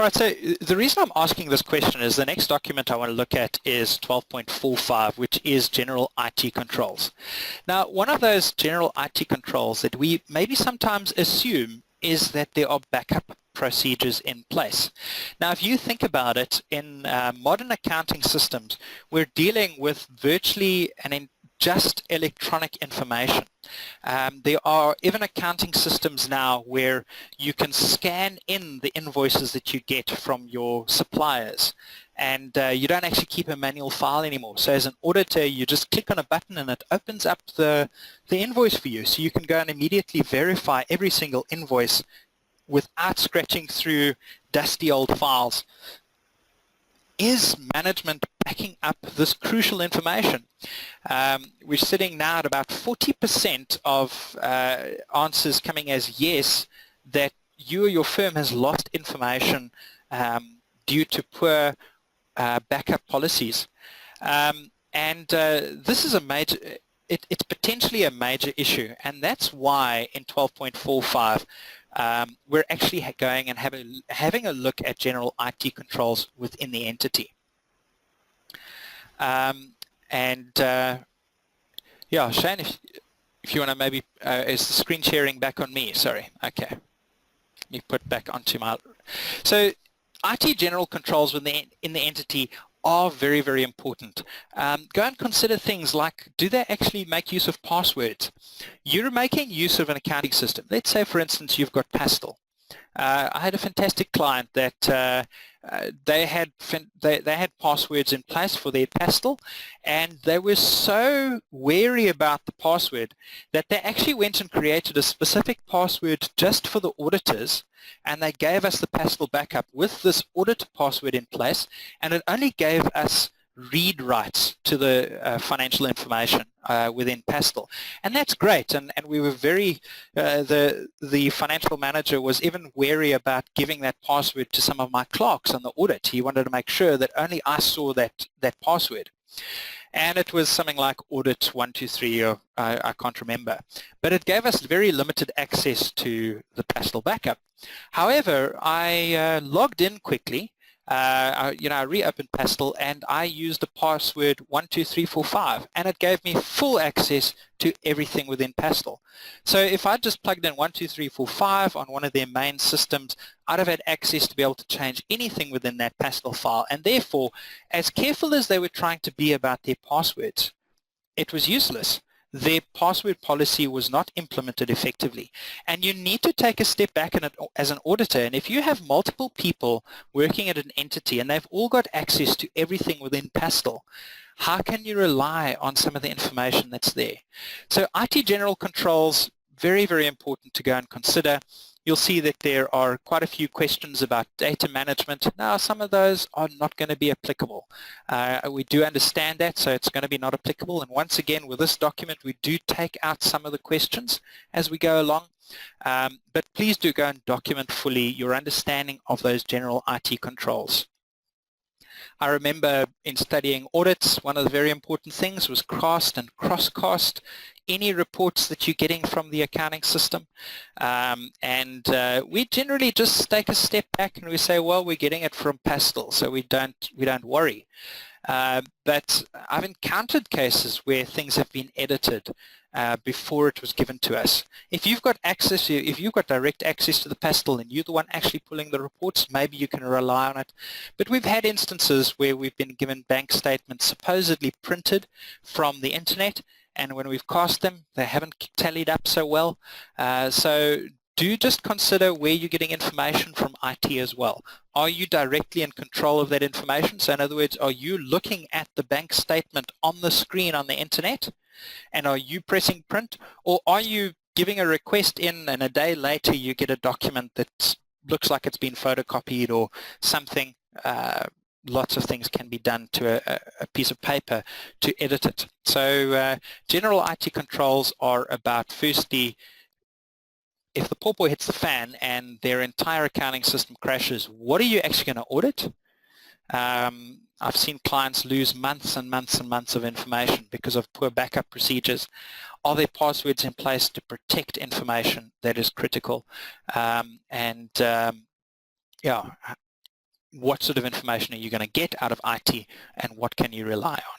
Right, so the reason I'm asking this question is the next document I want to look at is 12.45, which is general IT controls. Now, one of those general IT controls that we maybe sometimes assume is that there are backup procedures in place. Now, if you think about it, in modern accounting systems, we're dealing with virtually just electronic information. There are even accounting systems now where you can scan in the invoices that you get from your suppliers, and you don't actually keep a manual file anymore. So as an auditor, you just click on a button and it opens up the invoice for you, so you can go and immediately verify every single invoice without scratching through dusty old files. Is management backing up this crucial information? We're sitting now at about 40% of answers coming as yes, that you or your firm has lost information due to poor backup policies. This is a major, it's potentially a major issue, and that's why in 12.45 we're actually going and having a look at general IT controls within the entity. Yeah, Shane, if you want to maybe, is the screen sharing back on me? Sorry. Okay. Let me put back onto my. So IT general controls within in the entity are very, very important. Go and consider things like, do they actually make use of passwords? You're making use of an accounting system. Let's say, for instance, you've got Pastel. I had a fantastic client that they had passwords in place for their Pastel, and they were so wary about the password that they actually went and created a specific password just for the auditors, and they gave us the Pastel backup with this auditor password in place, and it only gave us read rights to the financial information within Pastel, and that's great. And we were very the financial manager was even wary about giving that password to some of my clerks on the audit. He wanted to make sure that only I saw that password, and it was something like audit 123, or I can't remember, but it gave us very limited access to the Pastel backup. However, I logged in quickly. I reopened Pastel and I used the password 12345, and it gave me full access to everything within Pastel. So if I just plugged in 12345 on one of their main systems, I'd have had access to be able to change anything within that Pastel file, and therefore, as careful as they were trying to be about their passwords, it was useless. Their password policy was not implemented effectively. And you need to take a step back as an auditor, and if you have multiple people working at an entity and they've all got access to everything within Pastel, how can you rely on some of the information that's there? So IT general controls, very, very important to go and consider. You'll see that there are quite a few questions about data management. Now, some of those are not going to be applicable. We do understand that, so it's going to be not applicable. And once again, with this document, we do take out some of the questions as we go along. But please do go and document fully your understanding of those general IT controls. I remember in studying audits, one of the very important things was cast and cross-cast any reports that you're getting from the accounting system. We generally just take a step back and we say, well, we're getting it from Pastel, so we don't worry. But I've encountered cases where things have been edited before it was given to us. If you've got access, if you've got direct access to the Pastel and you're the one actually pulling the reports, maybe you can rely on it. But we've had instances where we've been given bank statements supposedly printed from the internet, and when we've cast them, they haven't tallied up so well. So do just consider where you're getting information from IT as well. Are you directly in control of that information? So in other words, are you looking at the bank statement on the screen on the internet, and are you pressing print, or are you giving a request in and a day later you get a document that looks like it's been photocopied or something? Lots of things can be done to a piece of paper to edit it. So general IT controls are about, firstly, if the pawpaw hits the fan and their entire accounting system crashes, what are you actually going to audit? I've seen clients lose months and months and months of information because of poor backup procedures. Are there passwords in place to protect information that is critical? Yeah, what sort of information are you going to get out of IT and what can you rely on.